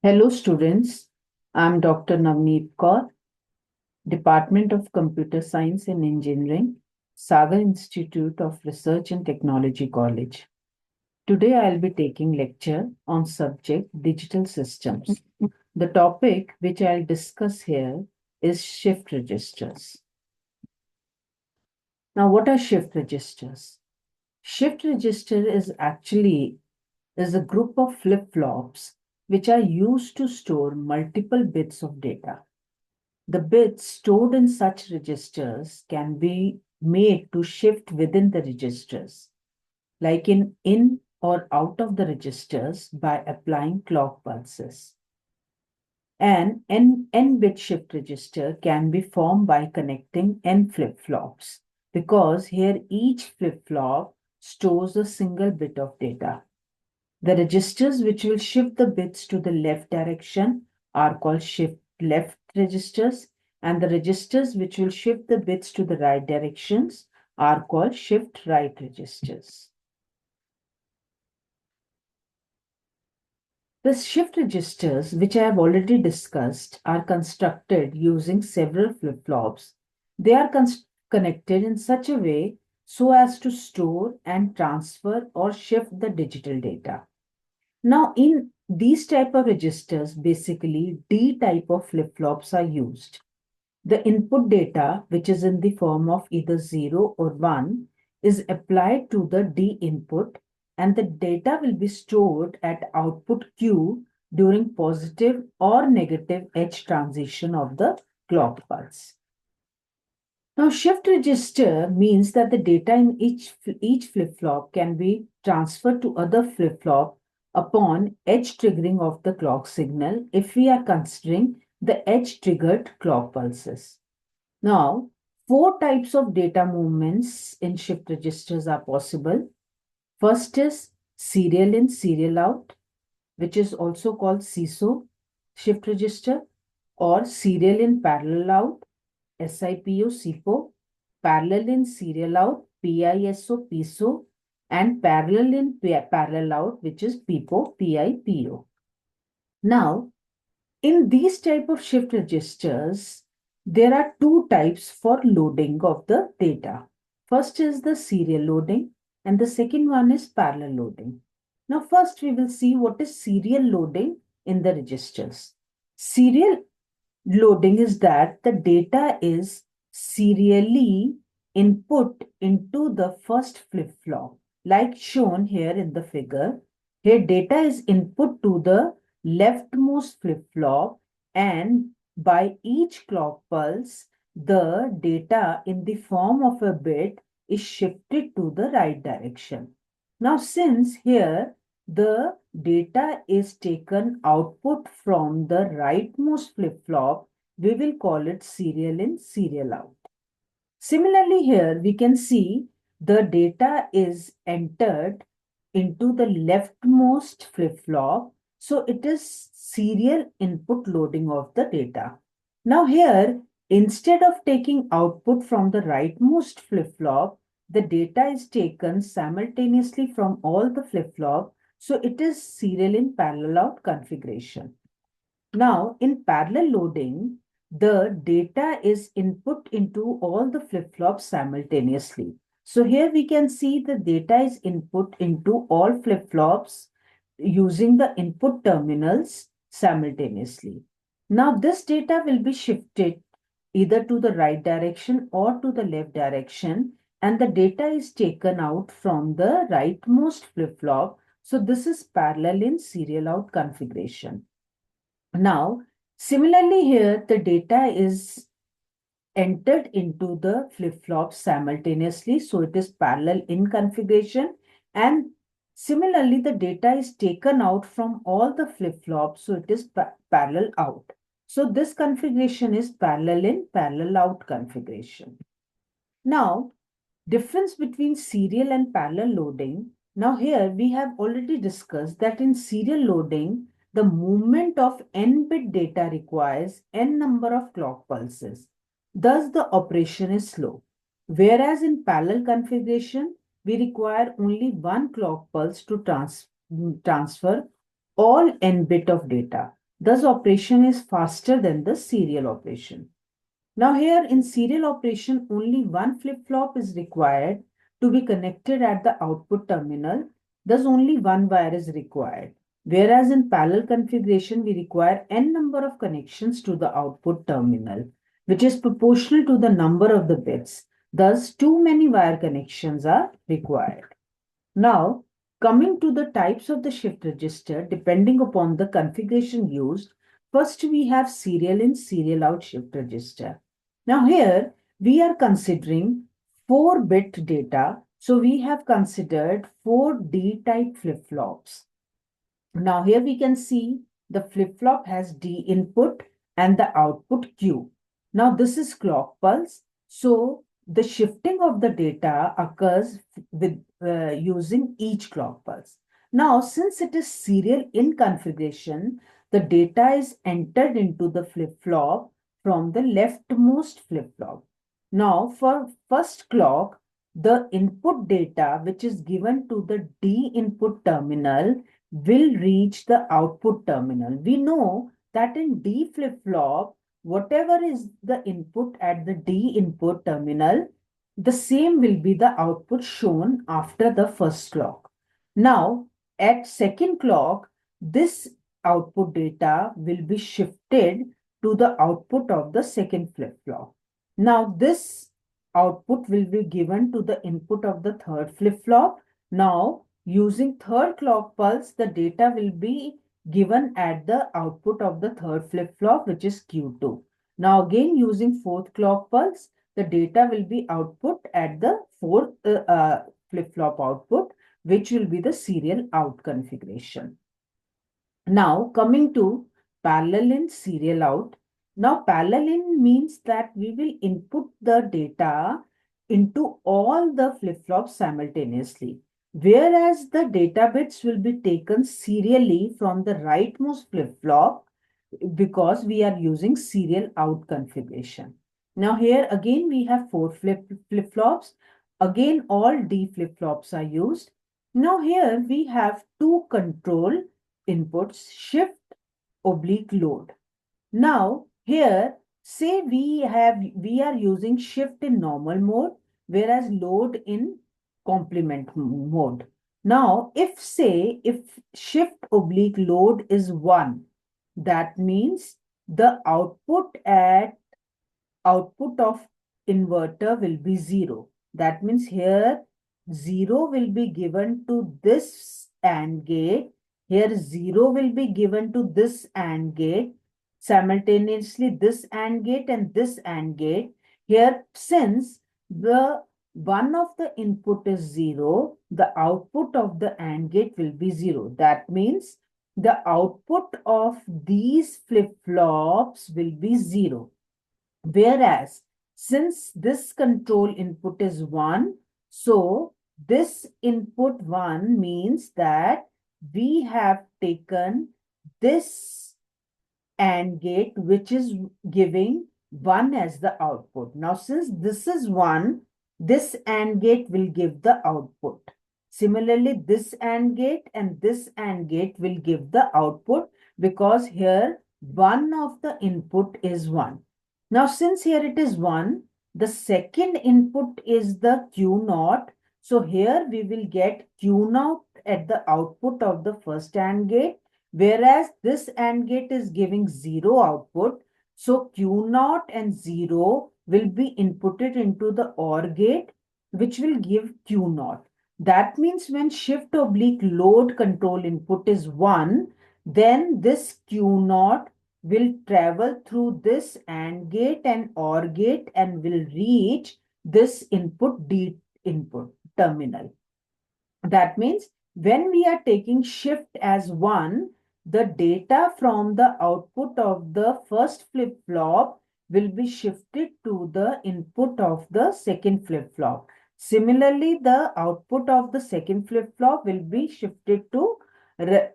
Hello students, I'm Dr. Navneet Kaur, Department of Computer Science and Engineering, Sagar Institute of Research and Technology College. Today I'll be taking lecture on subject digital systems. The topic which I'll discuss here is shift registers. Now what are shift registers? Shift register is a group of flip-flops which are used to store multiple bits of data. The bits stored in such registers can be made to shift within the registers, like in or out of the registers by applying clock pulses. An n-bit shift register can be formed by connecting n flip-flops, because here each flip-flop stores a single bit of data. The registers which will shift the bits to the left direction are called shift left registers, and the registers which will shift the bits to the right directions are called shift right registers. The shift registers, which I have already discussed, are constructed using several flip-flops. They are connected in such a way so as to store and transfer or shift the digital data. Now, in these type of registers, basically D type of flip-flops are used. The input data, which is in the form of either 0 or 1, is applied to the D input, and the data will be stored at output Q during positive or negative H transition of the clock pulse. Now, shift register means that the data in each flip-flop can be transferred to other flip-flop upon edge triggering of the clock signal if we are considering the edge-triggered clock pulses. Now, four types of data movements in shift registers are possible. First is serial in, serial out, which is also called SISO shift register, or serial in, parallel out, SIPO, SIPO, parallel in, serial out, PISO, PISO, and parallel in, parallel out, which is PIPO, PIPO. Now, in these type of shift registers, there are two types for loading of the data. First is the serial loading, and the second one is parallel loading. Now, first we will see what is serial loading in the registers. Serial loading is that the data is serially input into the first flip-flop, like shown here in the figure. Here data is input to the leftmost flip-flop, and by each clock pulse, the data in the form of a bit is shifted to the right direction. Now, since here the data is taken output from the rightmost flip-flop, we will call it serial in, serial out. Similarly, here we can see the data is entered into the leftmost flip-flop. So it is serial input loading of the data. Now here, instead of taking output from the rightmost flip-flop, the data is taken simultaneously from all the flip-flop. So it is serial in, parallel out configuration. Now, in parallel loading, the data is input into all the flip-flops simultaneously. So here we can see the data is input into all flip-flops using the input terminals simultaneously. Now, this data will be shifted either to the right direction or to the left direction, and the data is taken out from the rightmost flip-flop. So this is parallel in, serial out configuration. Now, similarly here, the data is entered into the flip-flop simultaneously. So it is parallel in configuration. And similarly, the data is taken out from all the flip-flops. So it is parallel out. So this configuration is parallel in, parallel out configuration. Now, difference between serial and parallel loading. Now here we have already discussed that in serial loading, the movement of n-bit data requires n number of clock pulses. Thus, the operation is slow. Whereas in parallel configuration, we require only one clock pulse to transfer all n bit of data. Thus, operation is faster than the serial operation. Now here in serial operation, only one flip-flop is required to be connected at the output terminal. Thus only one wire is required. Whereas in parallel configuration, we require n number of connections to the output terminal, which is proportional to the number of the bits. Thus, too many wire connections are required. Now, coming to the types of the shift register, depending upon the configuration used, first we have serial in, serial out shift register. Now here we are considering 4-bit data. So we have considered 4 D-type flip-flops. Now here we can see the flip-flop has D input and the output Q. Now this is clock pulse. So the shifting of the data occurs with using each clock pulse. Now since it is serial in configuration, the data is entered into the flip-flop from the leftmost flip-flop. Now for first clock, the input data which is given to the D input terminal will reach the output terminal. We know that in D flip-flop, whatever is the input at the D input terminal, the same will be the output shown after the first clock. Now, at second clock, this output data will be shifted to the output of the second flip-flop. Now, this output will be given to the input of the third flip-flop. Now, using third clock pulse, the data will be given at the output of the third flip-flop, which is Q2. Now again using fourth clock pulse, the data will be output at the fourth flip-flop output, which will be the serial out configuration. Now coming to parallel in, serial out. Now parallel in means that we will input the data into all the flip-flops simultaneously, whereas the data bits will be taken serially from the rightmost flip-flop because we are using serial out configuration. Now here again we have 4 flip-flops. Again all D flip-flops are used. Now here we have 2 control inputs, shift oblique load. Now here say we are using shift in normal mode, whereas load in complement mode. Now if shift oblique load is 1, that means the output of inverter will be 0. That means here 0 will be given to this AND gate. Here 0 will be given to this AND gate. Simultaneously this AND gate and this AND gate. Here since the one of the input is 0, the output of the AND gate will be 0. That means the output of these flip-flops will be 0. Whereas, since this control input is 1, so this input 1 means that we have taken this AND gate which is giving 1 as the output. Now, since this is 1, this AND gate will give the output. Similarly, this AND gate and this AND gate will give the output because here one of the input is 1. Now, since here it is 1, the second input is the Q naught. So here we will get Q naught at the output of the first AND gate, whereas this AND gate is giving 0 output. So Q naught and 0 will be inputted into the OR gate, which will give Q naught. That means when shift oblique load control input is 1, then this Q naught will travel through this AND gate and OR gate and will reach this input D input terminal. That means when we are taking shift as 1, the data from the output of the first flip-flop will be shifted to the input of the second flip-flop. Similarly, the output of the second flip-flop will be shifted to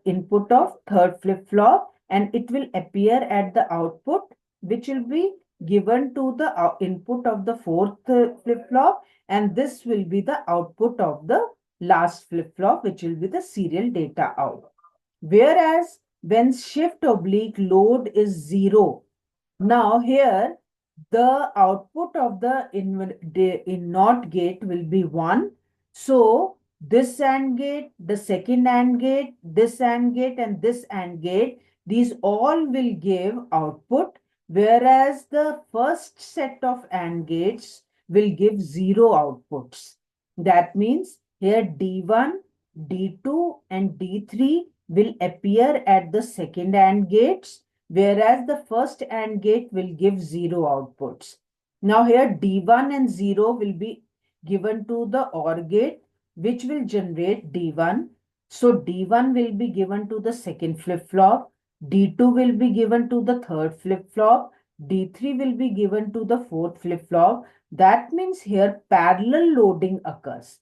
input of third flip-flop and it will appear at the output which will be given to the input of the fourth flip-flop, and this will be the output of the last flip-flop which will be the serial data out. Whereas when shift oblique load is 0. Now here the output of the NOT gate will be 1. So this AND gate, the second AND gate, this AND gate and this AND gate, these all will give output, whereas the first set of AND gates will give 0 outputs. That means here D1, D2 and D3 will appear at the second AND gates, whereas the first AND gate will give 0 outputs. Now here D1 and 0 will be given to the OR gate, which will generate D1. So D1 will be given to the second flip-flop, D2 will be given to the third flip-flop, D3 will be given to the fourth flip-flop. That means here parallel loading occurs.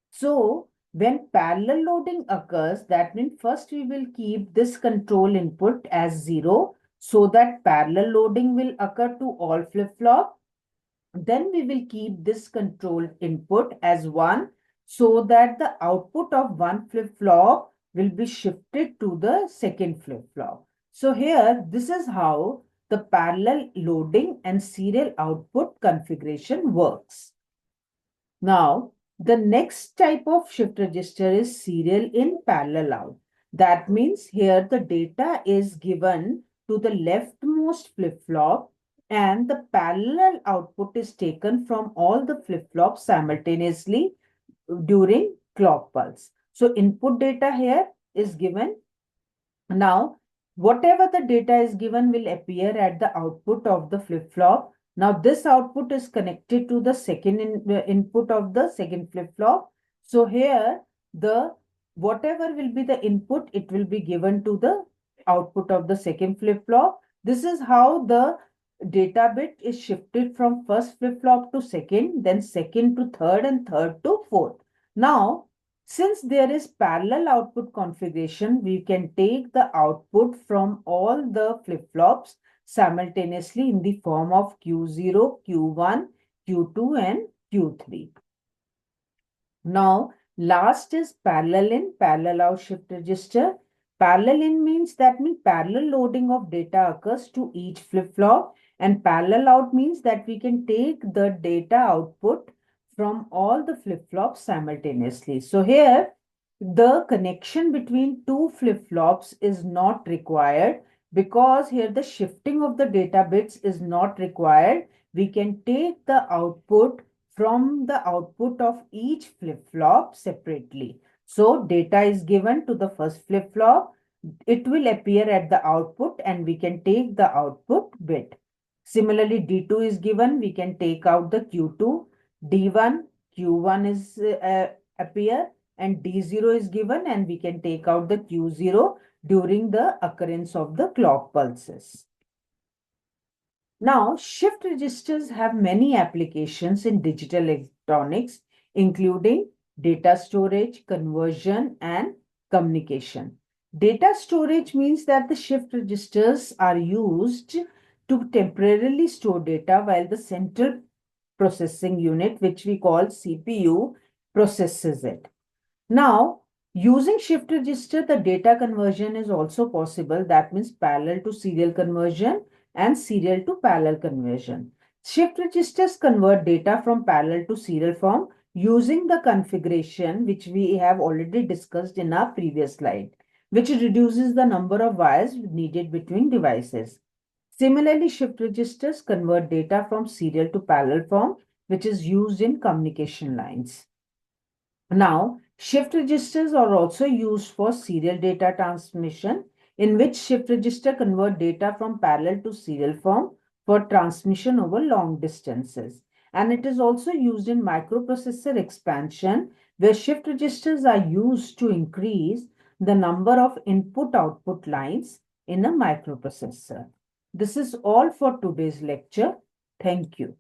So when parallel loading occurs, that means first we will keep this control input as 0 so that parallel loading will occur to all flip-flop. Then we will keep this control input as 1 so that the output of one flip-flop will be shifted to the second flip-flop. So here, this is how the parallel loading and serial output configuration works. Now, the next type of shift register is serial in parallel out. That means here the data is given to the leftmost flip-flop and the parallel output is taken from all the flip-flops simultaneously during clock pulse. So input data here is given. Now, whatever the data is given will appear at the output of the flip-flop. Now, this output is connected to the second input of the second flip-flop. So here, the whatever will be the input, it will be given to the output of the second flip-flop. This is how the data bit is shifted from first flip-flop to second, then second to third, and third to fourth. Now, since there is parallel output configuration, we can take the output from all the flip-flops simultaneously in the form of Q0, Q1, Q2 and Q3. Now, last is parallel in, parallel out shift register. Parallel in means parallel loading of data occurs to each flip-flop, and parallel out means that we can take the data output from all the flip-flops simultaneously. So here, the connection between two flip-flops is not required because here the shifting of the data bits is not required. We can take the output from the output of each flip-flop separately. So data is given to the first flip-flop. It will appear at the output and we can take the output bit. Similarly, D2 is given. We can take out the Q2. D1, Q1 is appear and D0 is given and we can take out the Q0 during the occurrence of the clock pulses. Now, shift registers have many applications in digital electronics, including data storage, conversion, and communication. Data storage means that the shift registers are used to temporarily store data while the central processing unit, which we call CPU, processes it. Now, using shift register, the data conversion is also possible. That means parallel to serial conversion and serial to parallel conversion. Shift registers convert data from parallel to serial form using the configuration which we have already discussed in our previous slide, which reduces the number of wires needed between devices. Similarly, shift registers convert data from serial to parallel form, which is used in communication lines. Now, shift registers are also used for serial data transmission, in which shift register convert data from parallel to serial form for transmission over long distances. And it is also used in microprocessor expansion, where shift registers are used to increase the number of input-output lines in a microprocessor. This is all for today's lecture. Thank you.